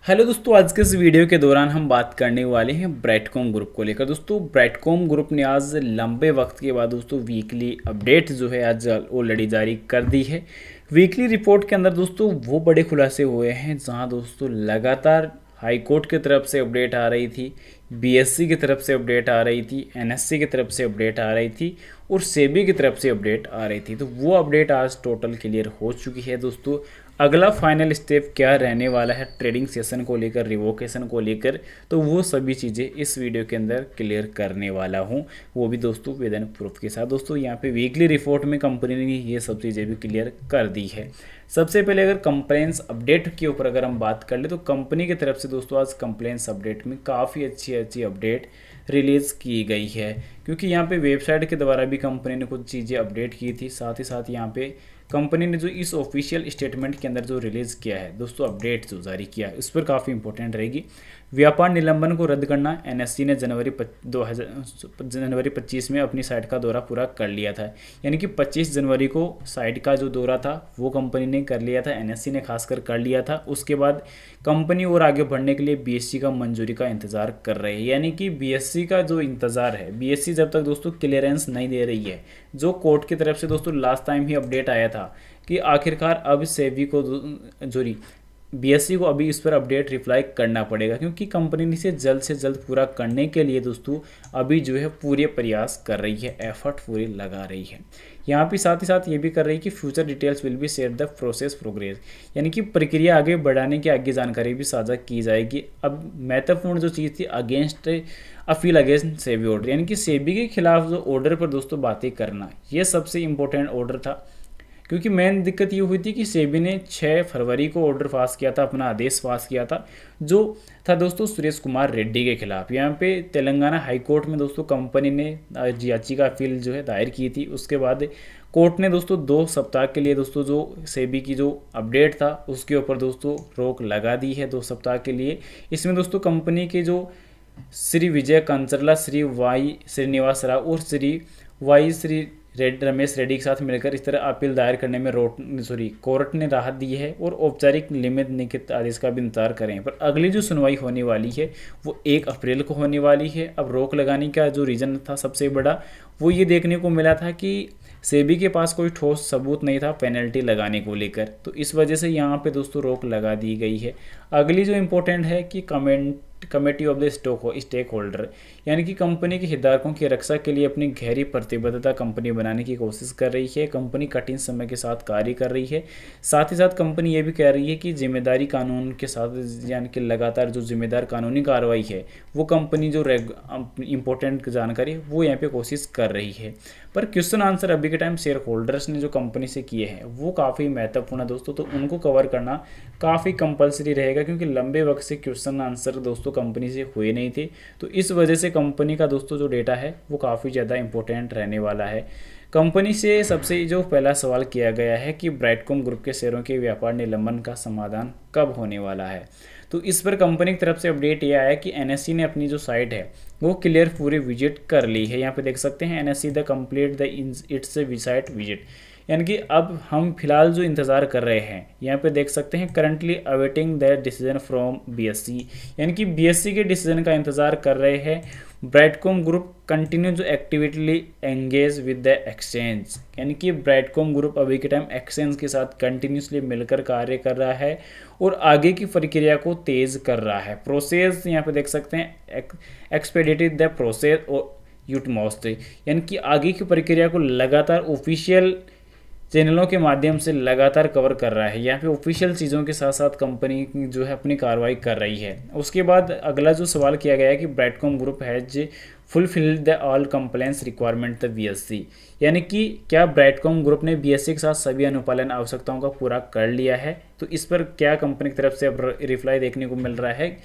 Hello दोस्तों, आज के इस वीडियो के दौरान हम बात करने वाले हैं ब्राइटकॉम ग्रुप को लेकर। दोस्तों, ब्राइटकॉम ग्रुप ने आज लंबे वक्त के बाद दोस्तों वीकली अपडेट जो है आज ऑलरेडी जारी कर दी है। वीकली रिपोर्ट के अंदर दोस्तों वो बड़े खुलासे हुए हैं जहां दोस्तों लगातार हाई कोर्ट की तरफ से अपडेट आ रही थी, बीएससी की तरफ से अपडेट आ रही थी, एनएससी की तरफ से अपडेट आ रही थी और सेबी की तरफ से अपडेट आ रही थी। तो वो अपडेट आज टोटल क्लियर हो चुकी है। दोस्तों, अगला फाइनल स्टेप क्या रहने वाला है ट्रेडिंग सेशन को लेकर, रिवोकेशन को लेकर, तो वो सभी चीज़ें इस वीडियो के अंदर क्लियर करने वाला हूँ, वो भी दोस्तों विद एंड प्रूफ के साथ। दोस्तों, यहाँ पे वीकली रिपोर्ट में कंपनी ने ये सब चीज़ें भी क्लियर कर दी है। सबसे पहले अगर कंप्लेंट्स अपडेट के ऊपर अगर हम बात कर ले तो कंपनी की तरफ से दोस्तों आज कंप्लेंट्स अपडेट में काफ़ी अच्छी अच्छी अपडेट रिलीज़ की गई है, क्योंकि यहाँ पे वेबसाइट के द्वारा भी कंपनी ने कुछ चीज़ें अपडेट की थी। साथ ही साथ यहाँ पे कंपनी ने जो इस ऑफिशियल स्टेटमेंट के अंदर जो रिलीज़ किया है दोस्तों, अपडेट जो जारी किया है, उस पर काफ़ी इंपॉर्टेंट रहेगी। व्यापार निलंबन को रद्द करना, एनएससी ने जनवरी 25 में अपनी साइट का दौरा पूरा कर लिया था। यानी कि 25 जनवरी को साइट का जो दौरा था वो कंपनी ने कर लिया था, एनएससी ने खासकर कर लिया था। उसके बाद कंपनी और आगे बढ़ने के लिए बीएससी का मंजूरी का इंतज़ार कर रहे हैं। यानी कि बीएससी का जो इंतज़ार है, बीएससी जब तक दोस्तों क्लियरेंस नहीं दे रही है, जो कोर्ट की तरफ से दोस्तों लास्ट टाइम ही अपडेट आया था कि आखिरकार अब सेबी को जो बीएससी को अभी इस पर अपडेट रिप्लाई करना पड़ेगा, क्योंकि कंपनी इसे जल्द से जल्द पूरा करने के लिए दोस्तों अभी जो है पूरे प्रयास कर रही है, एफर्ट पूरी लगा रही है। यहाँ पे साथ ही साथ ये भी कर रही है कि future details will be share the process progress, यानी कि प्रक्रिया आगे बढ़ाने की आगे जानकारी भी साझा की जाएगी। अब महत्वपूर्ण जो चीज़ थी against appeal against SEBI order, यानी कि सेबी के खिलाफ जो ऑर्डर पर दोस्तों बातें करना, ये सबसे इम्पोर्टेंट ऑर्डर था। क्योंकि मेन दिक्कत ये हुई थी कि सेबी ने 6 फरवरी को ऑर्डर पास किया था, अपना आदेश पास किया था, जो था दोस्तों सुरेश कुमार रेड्डी के खिलाफ। यहाँ पे तेलंगाना हाई कोर्ट में दोस्तों कंपनी ने याचिका अपील जो है दायर की थी। उसके बाद कोर्ट ने दोस्तों 2 सप्ताह के लिए दोस्तों जो सेबी की जो अपडेट था उसके ऊपर दोस्तों रोक लगा दी है 2 सप्ताह के लिए। इसमें दोस्तों कंपनी के जो श्री विजय कंचरला, श्री वाई श्रीनिवास राव और श्री रमेश रेड्डी के साथ मिलकर इस तरह अपील दायर करने में कोर्ट ने राहत दी है और औपचारिक निम्नलिखित आदेश का भी इंतजार करें। पर अगली जो सुनवाई होने वाली है वो 1 अप्रैल को होने वाली है। अब रोक लगाने का जो रीज़न था सबसे बड़ा वो ये देखने को मिला था कि सेबी के पास कोई ठोस सबूत नहीं था पेनल्टी लगाने को लेकर, तो इस वजह से यहाँ पे दोस्तों रोक लगा दी गई है। अगली जो इम्पोर्टेंट है कि committee of the stakeholder, यानी कि कंपनी के हितधारकों की रक्षा के लिए अपनी गहरी प्रतिबद्धता कंपनी बनाने की कोशिश कर रही है। कंपनी कठिन समय के साथ कार्य कर रही है। साथ ही साथ कंपनी ये भी कह रही है कि जिम्मेदारी कानून के साथ, यानी कि लगातार जो जिम्मेदार कानूनी कार्रवाई है वो कंपनी जो इम्पोर्टेंट जानकारी वो यहाँ पे कोशिश कर रही है। पर क्वेश्चन आंसर अभी के टाइम शेयर होल्डर्स ने जो कंपनी से किए हैं वो काफ़ी महत्वपूर्ण है दोस्तों, तो उनको कवर करना काफ़ी कंपलसरी रहेगा, क्योंकि लंबे वक्त से क्वेश्चन आंसर दोस्तों कंपनी से हुए नहीं थे। तो इस वजह से कंपनी का दोस्तों जो डेटा है वो काफ़ी ज़्यादा इंपॉर्टेंट रहने वाला है। कंपनी से सबसे जो पहला सवाल किया गया है कि ब्राइटकॉम ग्रुप के शेयरों के व्यापार निलंबन का समाधान कब होने वाला है, तो इस पर कंपनी की तरफ से अपडेट यह आया कि एनएससी ने अपनी जो साइट है वो क्लियर पूरी विजिट कर ली है। यहाँ पे देख सकते हैं NSC the complete the it's site visit, यानी कि अब हम फिलहाल जो इंतज़ार कर रहे हैं, यहाँ पे देख सकते हैं currently awaiting the decision from BSc, यानी कि बीएससी के डिसीजन का इंतज़ार कर रहे हैं। ब्राइटकॉम ग्रुप कंटिन्यू जो एक्टिविटली एंगेज विद द एक्सचेंज, यानी कि ब्राइटकॉम ग्रुप अभी के टाइम एक्सचेंज के साथ कंटिन्यूसली मिलकर कार्य कर रहा है और आगे की प्रक्रिया को तेज़ कर रहा है। प्रोसेस यहाँ पे देख सकते हैं एक्सपेडिटेड द प्रोसेस और यूटमोस्ट, यानी कि आगे की प्रक्रिया को लगातार ऑफिशियल चैनलों के माध्यम से लगातार कवर कर रहा है। यहाँ पे ऑफिशियल चीज़ों के साथ साथ कंपनी जो है अपनी कार्रवाई कर रही है। उसके बाद अगला जो सवाल किया गया है कि Brightcom group has fulfilled the all compliance requirement the BSc, यानी कि क्या ब्राइटकॉम ग्रुप ने बीएससी के साथ सभी अनुपालन आवश्यकताओं का पूरा कर लिया है। तो इस पर क्या कंपनी की तरफ से अब रिप्लाई देखने को मिल रहा है।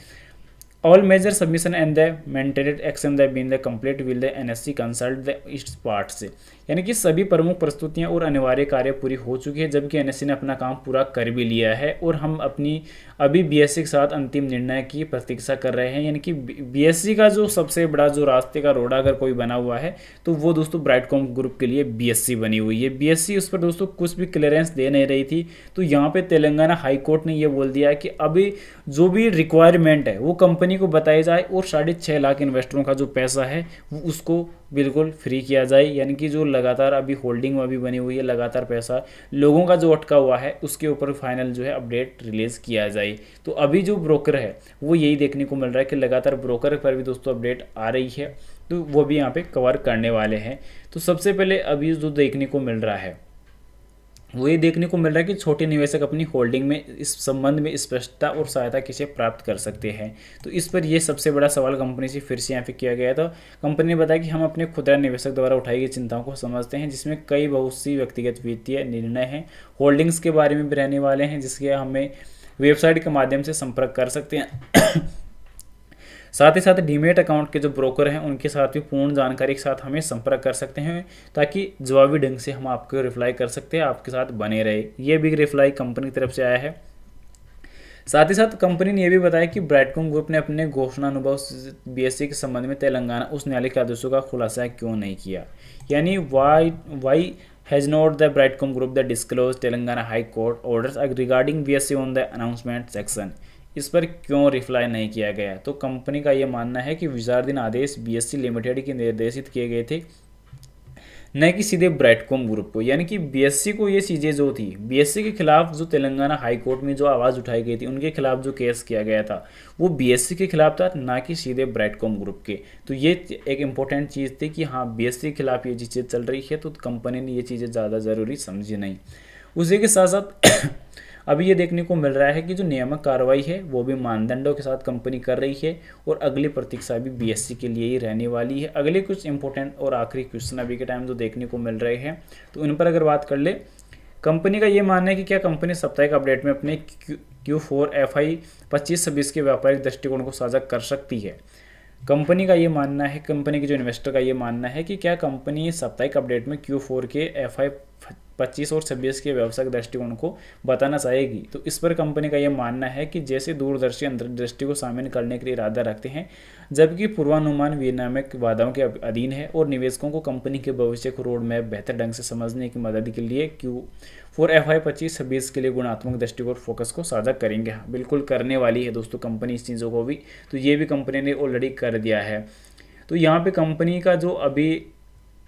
All major submission and the mandated action that been the complete will the NSC consult the its parts से, यानी कि सभी प्रमुख प्रस्तुतियां और अनिवार्य कार्य पूरी हो चुकी है, जबकि एनएससी ने अपना काम पूरा कर भी लिया है और हम अपनी अभी बीएससी के साथ अंतिम निर्णय की प्रतीक्षा कर रहे हैं। यानी कि बीएससी का जो सबसे बड़ा जो रास्ते का रोड अगर कोई बना हुआ है तो वो दोस्तों ब्राइटकॉम ग्रुप के लिए बीएससी बनी हुई है। बीएससी उस पर दोस्तों कुछ भी क्लियरेंस दे नहीं रही थी, तो यहाँ पे तेलंगाना हाई कोर्ट ने ये बोल दिया कि अभी जो भी रिक्वायरमेंट है वो कंपनी को बताई जाए और 6.5 लाख इन्वेस्टरों का जो पैसा है वो उसको बिल्कुल फ्री किया जाए। यानी कि जो लगातार अभी होल्डिंग अभी बनी हुई है, लगातार पैसा लोगों का जो अटका हुआ है उसके ऊपर फाइनल जो है अपडेट रिलीज़ किया जाए। तो अभी जो ब्रोकर है वो यही देखने को मिल रहा है कि लगातार ब्रोकर पर भी दोस्तों अपडेट आ रही है, तो वो भी यहाँ पे कवर करने वाले हैं। तो सबसे पहले अभी जो देखने को मिल रहा है वो ये देखने को मिल रहा है कि छोटे निवेशक अपनी होल्डिंग में इस संबंध में स्पष्टता और सहायता किसे प्राप्त कर सकते हैं। तो इस पर यह सबसे बड़ा सवाल कंपनी से फिर से यहाँ पे किया गया था। कंपनी ने बताया कि हम अपने खुदरा निवेशक द्वारा उठाई गई चिंताओं को समझते हैं, जिसमें कई बहुत सी व्यक्तिगत वित्तीय निर्णय हैं, होल्डिंग्स के बारे में भी रहने वाले हैं, जिसके हमें वेबसाइट के माध्यम से संपर्क कर सकते हैं। साथ ही साथ डीमेट अकाउंट के जो ब्रोकर हैं उनके साथ भी पूर्ण जानकारी के साथ हमें संपर्क कर सकते हैं, ताकि जवाबी ढंग से हम आपको रिप्लाई कर सकते हैं, आपके साथ बने रहे। ये भी रिप्लाई कंपनी की तरफ से आया है। साथ ही साथ कंपनी ने यह भी बताया कि ब्राइटकॉम ग्रुप ने अपने घोषणानुभव बीएससी के संबंध में तेलंगाना उच्च न्यायालय के आदेशों का खुलासा क्यों नहीं किया। यानी why has not the Brightcom group the disclose Telangana high court orders regarding BSC on the announcement section. इस पर क्यों रिप्लाई नहीं किया गया। तो कंपनी का यह मानना है कि विचाराधीन आदेश बीएससी लिमिटेड के निर्देशित किए गए थे, न कि सीधे ब्राइटकॉम ग्रुप को। यानी कि बीएससी को ये चीज़ें जो थी, बीएससी के खिलाफ जो तेलंगाना हाई कोर्ट में जो आवाज़ उठाई गई थी, उनके खिलाफ जो केस किया गया था वो बीएससी के खिलाफ था, ना कि सीधे ब्राइटकॉम ग्रुप के। तो ये एक इंपॉर्टेंट चीज़ थी कि हाँ बीएससी के खिलाफ ये चीज़ें चल रही है, तो कंपनी ने ये चीज़ें ज़्यादा ज़रूरी समझी नहीं। उसी के साथ साथ अभी ये देखने को मिल रहा है कि जो नियामक कार्रवाई है वो भी मानदंडों के साथ कंपनी कर रही है, और अगली प्रतीक्षा भी बीएससी के लिए ही रहने वाली है। अगले कुछ इंपॉर्टेंट और आखिरी क्वेश्चन अभी के टाइम जो देखने को मिल रहे हैं, तो इन पर अगर बात कर ले, कंपनी का ये मानना है कि क्या कंपनी साप्ताहिक अपडेट में अपने Q4 FI 25-26 के व्यापारिक दृष्टिकोण को साझा कर सकती है। कंपनी का ये मानना है, कंपनी के जो इन्वेस्टर का ये मानना है कि क्या कंपनी साप्ताहिक अपडेट में Q4 के FI 25 और 26 के व्यावसायिक दृष्टिकोण को बताना चाहेगी। तो इस पर कंपनी का यह मानना है कि जैसे दूरदर्शी अंतर्दृष्टि को शामिल करने के लिए इरादा रखते हैं, जबकि पूर्वानुमान विनियामक वादाओं के अधीन है, और निवेशकों को कंपनी के भविष्य को रोड मैप बेहतर ढंग से समझने की मदद के लिए Q4 FI 25-26 के लिए गुणात्मक दृष्टिकोण फोकस को साझा करेंगे। बिल्कुल करने वाली है दोस्तों कंपनी इस चीज़ों को भी, तो ये भी कंपनी ने ऑलरेडी कर दिया है। तो यहाँ पे कंपनी का जो अभी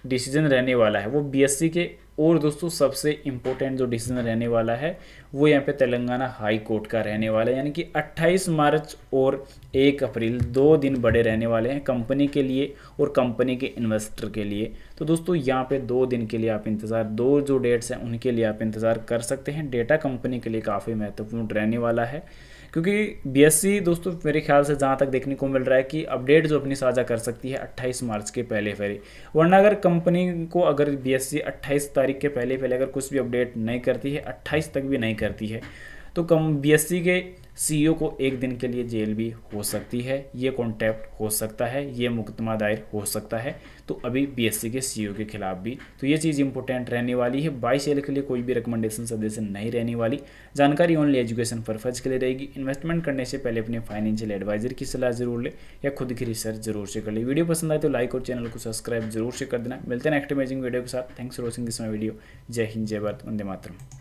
डिसीजन रहने वाला है वो बीएससी के, और दोस्तों सबसे इम्पोर्टेंट जो डिसीजन रहने वाला है वो यहाँ पे तेलंगाना हाई कोर्ट का रहने वाला है। यानी कि 28 मार्च और 1 अप्रैल 2 दिन बड़े रहने वाले हैं कंपनी के लिए और कंपनी के इन्वेस्टर के लिए। तो दोस्तों यहाँ पे 2 दिन के लिए आप इंतज़ार, 2 जो डेट्स हैं उनके लिए आप इंतज़ार कर सकते हैं। डेटा कंपनी के लिए काफ़ी महत्वपूर्ण रहने वाला है, क्योंकि बीएससी दोस्तों मेरे ख्याल से जहाँ तक देखने को मिल रहा है कि अपडेट जो अपनी साझा कर सकती है 28 मार्च के पहले पहले, वरना अगर कंपनी को अगर बीएससी 28 तारीख के पहले पहले अगर कुछ भी अपडेट नहीं करती है, 28 तक भी नहीं करती है, तो बीएससी के सीईओ को 1 दिन के लिए जेल भी हो सकती है, ये कॉन्टैक्ट हो सकता है, ये मुकदमा दायर हो सकता है। तो अभी बीएससी के सीईओ के खिलाफ भी, तो ये चीज़ इंपॉर्टेंट रहने वाली है। बाई शेयर के लिए कोई भी रिकमेंडेशन सजेशन नहीं रहने वाली, जानकारी ओनली एजुकेशन पर्पज के लिए रहेगी। इन्वेस्टमेंट करने से पहले अपने फाइनेंशियल एडवाइजर की सलाह जरूर ले, या खुद की रिसर्च जरूर से कर ले। वीडियो पसंद आए तो लाइक और चैनल को सब्सक्राइब जरूर से कर देना। मिलते हैं नेक्स्ट अमेजिंग वीडियो के साथ। Thanks for watching this my video. जय हिंद, जय भारत, वंदे मातरम।